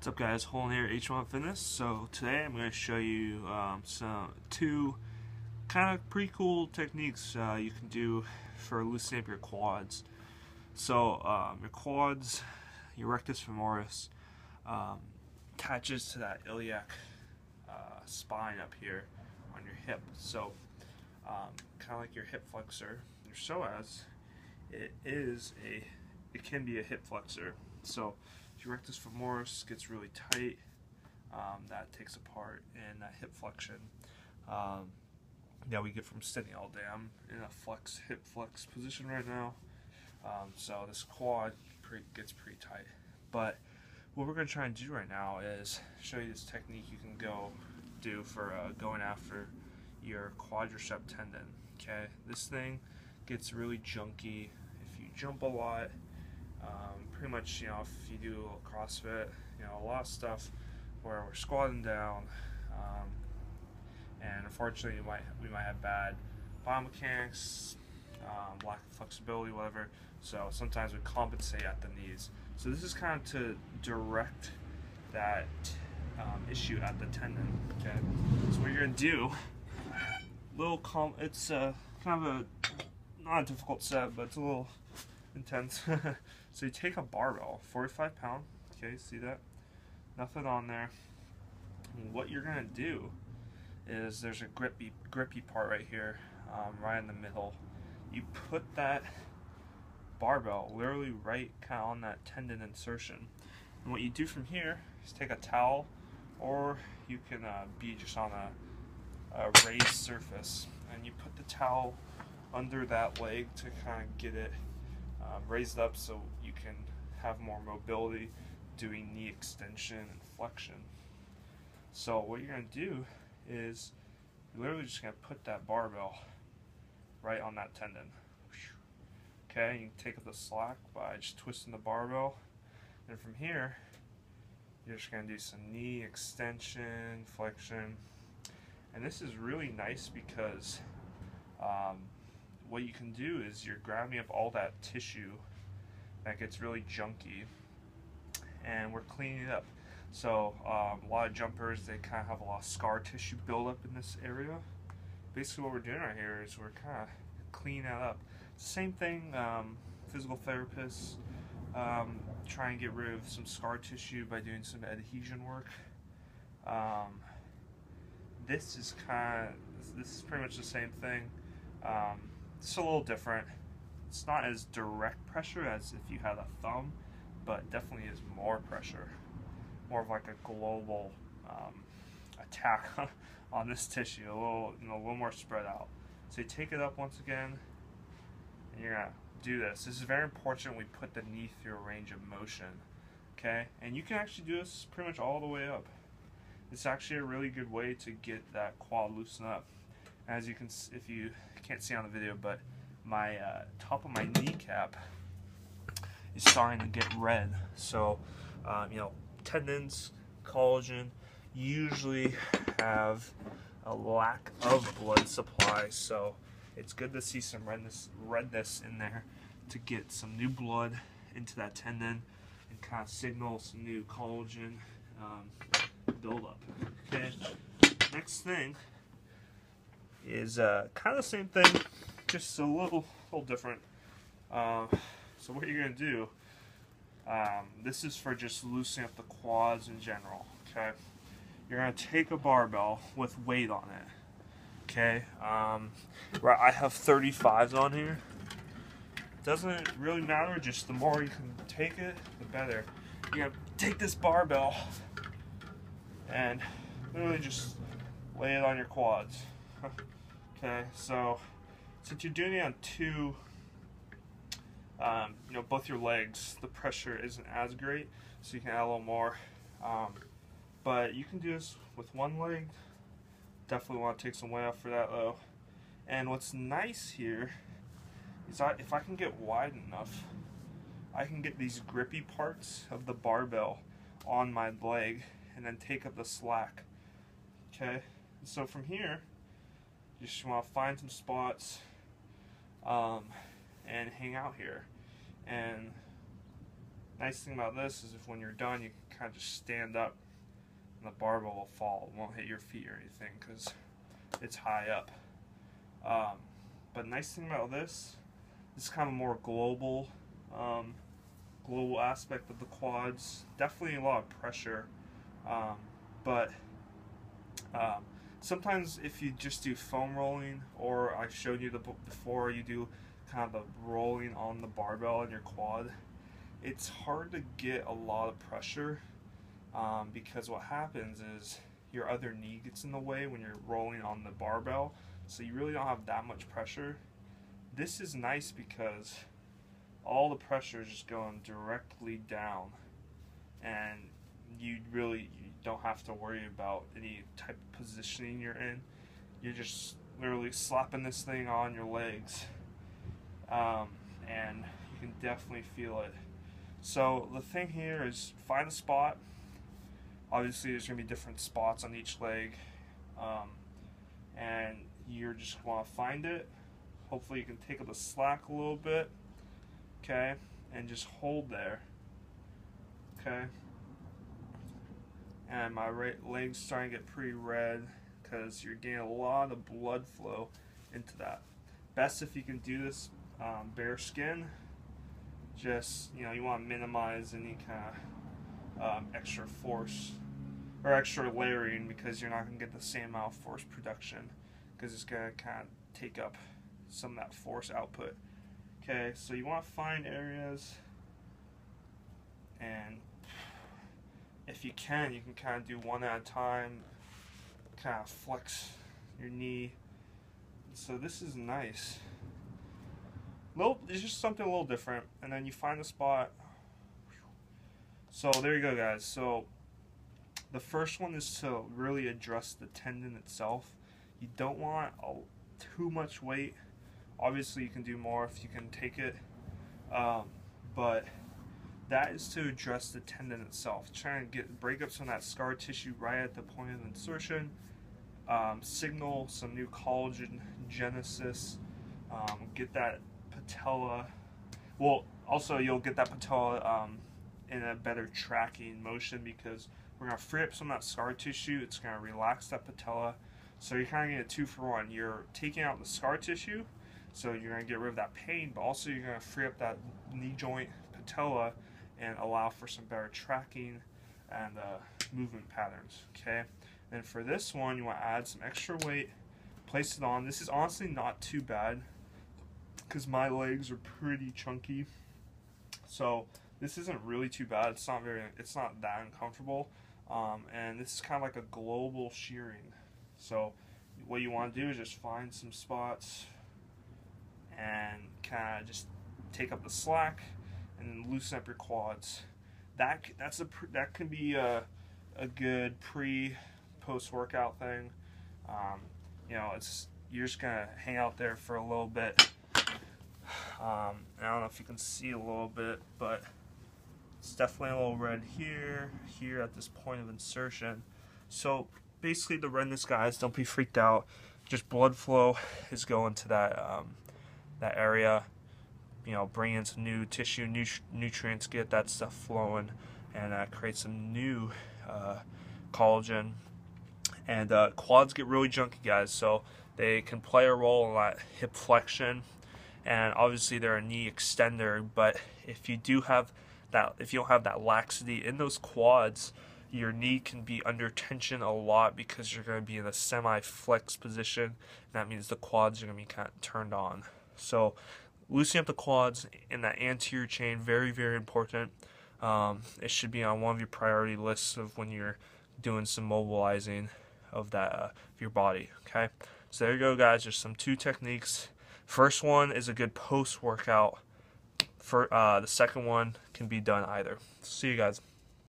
What's up, guys? Holden here, H1 Fitness. So today I'm going to show you two kind of pretty cool techniques you can do for loosening up your quads. So your quads, your rectus femoris, attaches to that iliac spine up here on your hip. So kind of like your hip flexor, your psoas, it can be a hip flexor. So if your rectus femoris gets really tight, that takes apart in that hip flexion. Now we get from sitting all day. I'm in a hip flex position right now. So this quad gets pretty tight. But what we're going to try and do right now is show you this technique you can go do for going after your quadriceps tendon. Okay, this thing gets really junky if you jump a lot. Pretty much, if you do CrossFit, a lot of stuff where we're squatting down, and unfortunately we might have bad biomechanics, lack of flexibility, whatever. So sometimes we compensate at the knees. So this is kind of to direct that issue at the tendon. Okay, so what you're gonna do, it's kind of a not a difficult set, but it's a little intense. So you take a barbell, 45 pound, okay, see that? Nothing on there. And what you're gonna do is there's a grippy part right here, right in the middle. You put that barbell literally right kind of on that tendon insertion. And what you do from here is take a towel, or you can be just on a raised surface, and you put the towel under that leg to kind of get it raised up so you can have more mobility doing knee extension and flexion. So what you're going to do is you're literally just going to put that barbell right on that tendon. Okay, you can take up the slack by just twisting the barbell, and from here you're just going to do some knee extension, flexion. And this is really nice because what you can do is you're grabbing up all that tissue that gets really junky, and we're cleaning it up. So a lot of jumpers, they kind of have a lot of scar tissue buildup in this area. Basically what we're doing right here is we're kind of cleaning that up. Same thing, physical therapists try and get rid of some scar tissue by doing some adhesion work. This is pretty much the same thing. It's a little different. It's not as direct pressure as if you had a thumb, but definitely is more pressure. More of like a global attack on this tissue, a little more spread out. So you take it up once again, and you're gonna do this. This is very important. We put the knee through a range of motion, okay? And you can actually do this pretty much all the way up. It's actually a really good way to get that quad loosened up. As you can, if you can't see on the video, but my top of my kneecap is starting to get red. So, tendons, collagen usually have a lack of blood supply. So it's good to see some redness in there to get some new blood into that tendon and kind of signal some new collagen buildup. Okay. Next thing is kind of the same thing, just a little different. So what you're gonna do, this is for just loosening up the quads in general. Okay, you're gonna take a barbell with weight on it. Okay, right, I have 35s on here. Doesn't really matter, just the more you can take it, the better. You're gonna take this barbell and literally just lay it on your quads. Okay, so since you're doing it on two, both your legs, the pressure isn't as great, so you can add a little more. But you can do this with one leg. Definitely want to take some weight off for that though. And what's nice here is if I can get wide enough, I can get these grippy parts of the barbell on my leg and then take up the slack. Okay, so from here, you just want to find some spots and hang out here. And Nice thing about this is if when you're done, you can kind of just stand up and the barbell will fall. It won't hit your feet or anything because it's high up. But nice thing about this is kind of more global aspect of the quads. Definitely a lot of pressure, but sometimes if you just do foam rolling, or I showed you before, you do kind of the rolling on the barbell in your quad, it's hard to get a lot of pressure because what happens is your other knee gets in the way when you're rolling on the barbell, so you really don't have that much pressure. This is nice because all the pressure is just going directly down, and you don't have to worry about any type of positioning you're in. You're just literally slapping this thing on your legs, and you can definitely feel it. So the thing here is find a spot. Obviously there's going to be different spots on each leg, and you just want to find it. Hopefully you can take up the slack a little bit, okay, and just hold there, okay. And my right leg's starting to get pretty red because you're getting a lot of blood flow into that. Best if you can do this bare skin. Just, you want to minimize any kind of extra force or extra layering, because you're not going to get the same amount of force production, because it's going to kind of take up some of that force output. Okay, so you want to find areas, and if you can kind of do one at a time, kind of flex your knee. So this is nice. It's just something a little different, and then you find the spot. So there you go, guys. So the first one is to really address the tendon itself. You don't want too much weight. Obviously you can do more if you can take it, but that is to address the tendon itself. Trying to break up some of that scar tissue right at the point of insertion, signal some new collagen genesis, get that patella. Well, also you'll get that patella in a better tracking motion, because we're going to free up some of that scar tissue. It's going to relax that patella. So you're kind of getting a 2-for-1. You're taking out the scar tissue, so you're going to get rid of that pain, but also you're going to free up that knee joint patella and allow for some better tracking and movement patterns, okay? And for this one, you want to add some extra weight, place it on. This is honestly not too bad because my legs are pretty chunky, so this isn't really too bad. It's not that uncomfortable, and this is kind of like a global shearing. So what you want to do is just find some spots and kind of just take up the slack and then loosen up your quads. That can be a good post workout thing. You're just gonna hang out there for a little bit. I don't know if you can see a little bit, but it's definitely a little red here at this point of insertion. So basically, the redness, guys, don't be freaked out. Just blood flow is going to that area. Bring in some new tissue, nutrients, get that stuff flowing, and create some new collagen. And quads get really junky, guys, so they can play a role in that hip flexion, and obviously they're a knee extender. But if you don't have that laxity in those quads, your knee can be under tension a lot because you're going to be in a semi-flex position, and that means the quads are going to be kind of turned on. So loosening up the quads in that anterior chain, very, very important. It should be on one of your priority lists of when you're doing some mobilizing of your body, okay? So there you go, guys. There's some 2 techniques. First one is a good post-workout. The second one can be done either. See you guys.